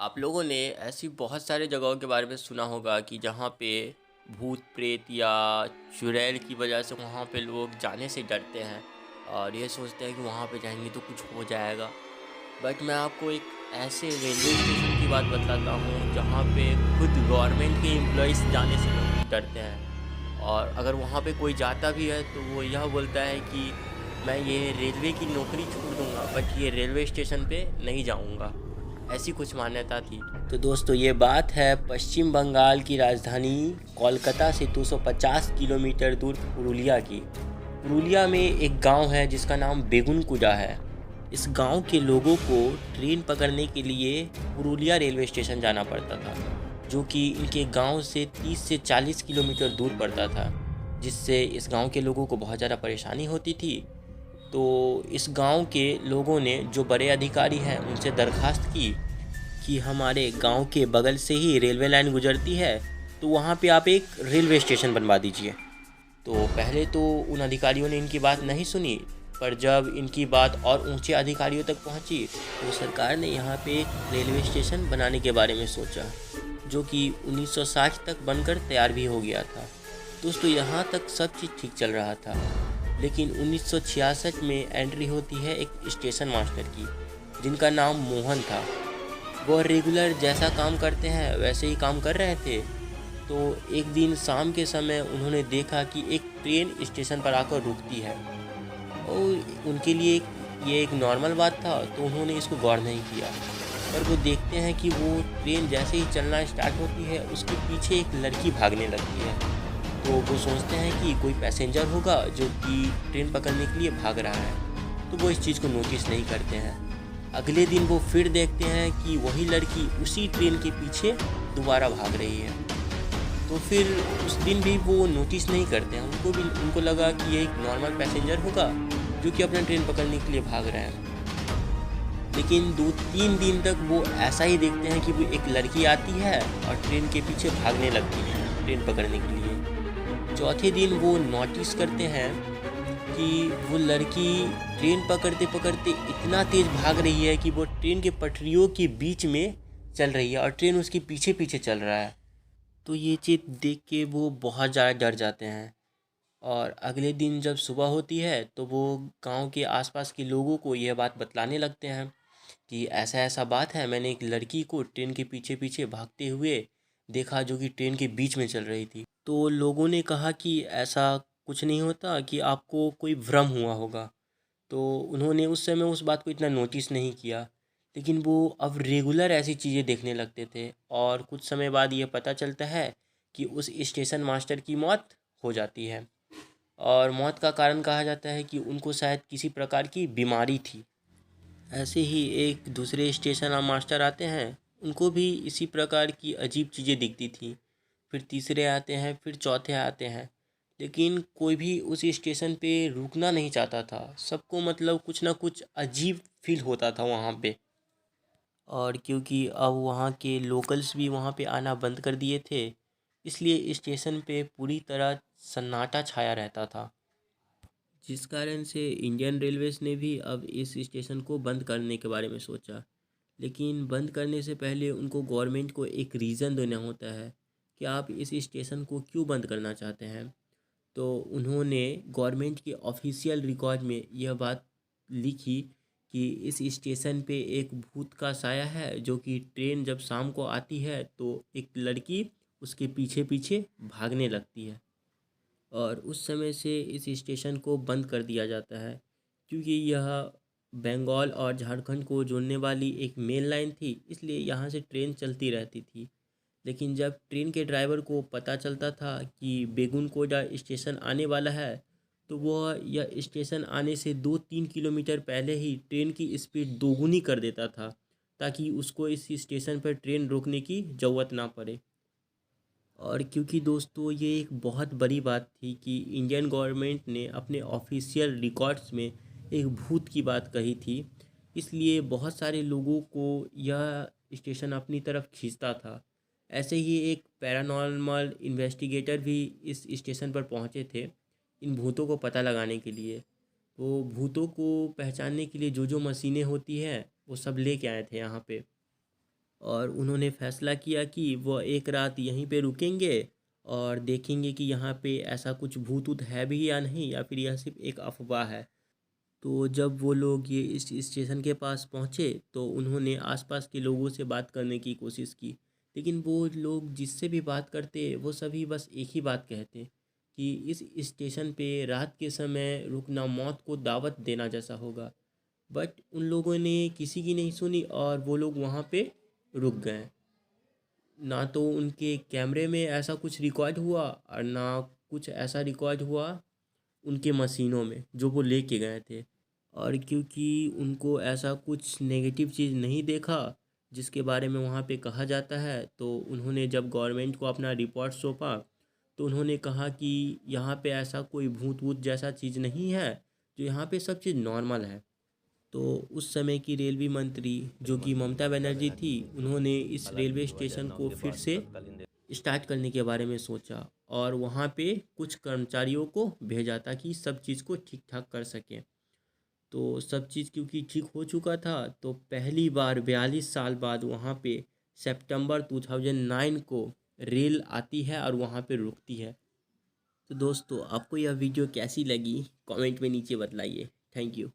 आप लोगों ने ऐसी बहुत सारे जगहों के बारे में सुना होगा कि जहाँ पे भूत प्रेत या चुड़ैल की वजह से वहाँ पे लोग जाने से डरते हैं और ये सोचते हैं कि वहाँ पे जाएंगे तो कुछ हो जाएगा। बट मैं आपको एक ऐसे रेलवे स्टेशन की बात बताता हूँ जहाँ पे खुद गवर्नमेंट के एम्प्लॉयज़ जाने से लोग डरते हैं। और अगर वहाँ पे कोई जाता भी है तो वो यह बोलता है कि मैं ये रेलवे की नौकरी छोड़ दूँगा बट ये रेलवे स्टेशन पे नहीं जाऊँगा। ऐसी कुछ मान्यता थी। तो दोस्तों ये बात है पश्चिम बंगाल की राजधानी कोलकाता से 250 किलोमीटर दूर पुरुलिया की। पुरुलिया में एक गांव है जिसका नाम बेगुनकुंडा है। इस गांव के लोगों को ट्रेन पकड़ने के लिए पुरुलिया रेलवे स्टेशन जाना पड़ता था, जो कि इनके गांव से 30 से 40 किलोमीटर दूर पड़ता था, जिससे इस गांव के लोगों को बहुत ज़्यादा परेशानी होती थी। तो इस गांव के लोगों ने जो बड़े अधिकारी हैं उनसे दरखास्त की कि हमारे गांव के बगल से ही रेलवे लाइन गुजरती है, तो वहाँ पे आप एक रेलवे स्टेशन बनवा दीजिए। तो पहले तो उन अधिकारियों ने इनकी बात नहीं सुनी, पर जब इनकी बात और ऊंचे अधिकारियों तक पहुंची तो सरकार ने यहाँ पे एक रेलवे स्टेशन बनाने के बारे में सोचा, जो कि 1960 तक बनकर तैयार भी हो गया था। दोस्तों यहाँ तक सब चीज़ ठीक चल रहा था, लेकिन 1966 में एंट्री होती है एक स्टेशन मास्टर की, जिनका नाम मोहन था। वो रेगुलर जैसा काम करते हैं वैसे ही काम कर रहे थे। तो एक दिन शाम के समय उन्होंने देखा कि एक ट्रेन स्टेशन पर आकर रुकती है और उनके लिए ये एक नॉर्मल बात था, तो उन्होंने इसको गौर नहीं किया। पर वो देखते हैं कि वो ट्रेन जैसे ही चलना स्टार्ट होती है उसके पीछे एक लड़की भागने लगती है। तो वो सोचते हैं कि कोई पैसेंजर होगा जो कि ट्रेन पकड़ने के लिए भाग रहा है, तो वो इस चीज़ को नोटिस नहीं करते हैं। अगले दिन वो फिर देखते हैं कि वही लड़की उसी ट्रेन के पीछे दोबारा भाग रही है। तो फिर उस दिन भी वो नोटिस नहीं करते हैं, उनको लगा कि ये एक नॉर्मल पैसेंजर होगा जो कि अपना ट्रेन पकड़ने के लिए भाग रहे हैं। लेकिन 2-3 दिन तक वो ऐसा ही देखते हैं कि वो एक लड़की आती है और ट्रेन के पीछे भागने लगती है ट्रेन पकड़ने के लिए। चौथे दिन वो नोटिस करते हैं कि वो लड़की ट्रेन पकड़ते पकड़ते इतना तेज़ भाग रही है कि वो ट्रेन के पटरियों के बीच में चल रही है और ट्रेन उसके पीछे पीछे चल रहा है। तो ये चीज़ देख के वो बहुत ज़्यादा डर जाते हैं और अगले दिन जब सुबह होती है तो वो गांव के आसपास के लोगों को यह बात बतलाने लगते हैं कि ऐसा ऐसा बात है, मैंने एक लड़की को ट्रेन के पीछे पीछे भागते हुए देखा जो कि ट्रेन के बीच में चल रही थी। तो लोगों ने कहा कि ऐसा कुछ नहीं होता, कि आपको कोई भ्रम हुआ होगा। तो उन्होंने उस समय उस बात को इतना नोटिस नहीं किया, लेकिन वो अब रेगुलर ऐसी चीज़ें देखने लगते थे और कुछ समय बाद ये पता चलता है कि उस स्टेशन मास्टर की मौत हो जाती है। और मौत का कारण कहा जाता है कि उनको शायद किसी प्रकार की बीमारी थी। ऐसे ही एक दूसरे स्टेशन मास्टर आते हैं, उनको भी इसी प्रकार की अजीब चीज़ें दिखती थी। फिर तीसरे आते हैं, फिर चौथे आते हैं, लेकिन कोई भी उस स्टेशन पे रुकना नहीं चाहता था। सबको मतलब कुछ ना कुछ अजीब फील होता था वहाँ पे। और क्योंकि अब वहाँ के लोकल्स भी वहाँ पे आना बंद कर दिए थे, इसलिए स्टेशन पे पूरी तरह सन्नाटा छाया रहता था, जिस कारण से इंडियन रेलवेज़ ने भी अब इस स्टेशन को बंद करने के बारे में सोचा। लेकिन बंद करने से पहले उनको गवर्नमेंट को एक रीज़न देना होता है कि आप इस स्टेशन को क्यों बंद करना चाहते हैं। तो उन्होंने गवर्नमेंट के ऑफिशियल रिकॉर्ड में यह बात लिखी कि इस स्टेशन पे एक भूत का साया है, जो कि ट्रेन जब शाम को आती है तो एक लड़की उसके पीछे पीछे भागने लगती है। और उस समय से इस स्टेशन को बंद कर दिया जाता है, क्योंकि यह बंगाल और झारखंड को जोड़ने वाली एक मेन लाइन थी, इसलिए यहाँ से ट्रेन चलती रहती थी। लेकिन जब ट्रेन के ड्राइवर को पता चलता था कि बेगुनकोटा स्टेशन आने वाला है, तो वह यह स्टेशन आने से 2-3 किलोमीटर पहले ही ट्रेन की स्पीड दोगुनी कर देता था, ताकि उसको इस स्टेशन पर ट्रेन रोकने की ज़रूरत ना पड़े। और क्योंकि दोस्तों ये एक बहुत बड़ी बात थी कि इंडियन गवर्नमेंट ने अपने ऑफिशियल रिकॉर्ड्स में एक भूत की बात कही थी, इसलिए बहुत सारे लोगों को यह स्टेशन अपनी तरफ खींचता था। ऐसे ही एक पैरानॉर्मल इन्वेस्टिगेटर भी इस स्टेशन पर पहुंचे थे इन भूतों को पता लगाने के लिए। वो भूतों को पहचानने के लिए जो जो मशीनें होती हैं वो सब लेके आए थे यहाँ पे। और उन्होंने फैसला किया कि वह एक रात यहीं पे रुकेंगे और देखेंगे कि यहाँ पे ऐसा कुछ भूत ऊत है भी या नहीं, या फिर यह सिर्फ एक अफवाह है। तो जब वो लोग ये इस स्टेशन के पास पहुँचे तो उन्होंने आसपास के लोगों से बात करने की कोशिश की, लेकिन वो लोग जिससे भी बात करते वो सभी बस एक ही बात कहते कि इस स्टेशन पे रात के समय रुकना मौत को दावत देना जैसा होगा। बट उन लोगों ने किसी की नहीं सुनी और वो लोग वहाँ पे रुक गए। ना तो उनके कैमरे में ऐसा कुछ रिकॉर्ड हुआ और ना कुछ ऐसा रिकॉर्ड हुआ उनके मशीनों में जो वो लेके गए थे। और क्योंकि उनको ऐसा कुछ नेगेटिव चीज़ नहीं देखा जिसके बारे में वहाँ पे कहा जाता है, तो उन्होंने जब गवर्नमेंट को अपना रिपोर्ट सौंपा तो उन्होंने कहा कि यहाँ पे ऐसा कोई भूत वूत जैसा चीज़ नहीं है, जो यहाँ पे सब चीज़ नॉर्मल है। तो उस समय की रेलवे मंत्री जो कि ममता बनर्जी थी, उन्होंने इस रेलवे स्टेशन को फिर से स्टार्ट करने के बारे में सोचा और वहाँ पे कुछ कर्मचारियों को भेजा ताकि सब चीज़ को ठीक ठाक कर सकें। तो सब चीज़ क्योंकि ठीक हो चुका था तो पहली बार 42 साल बाद वहाँ पे सितंबर 2009 को रेल आती है और वहाँ पे रुकती है। तो दोस्तों, आपको यह वीडियो कैसी लगी कमेंट में नीचे बतलाइए। Thank you.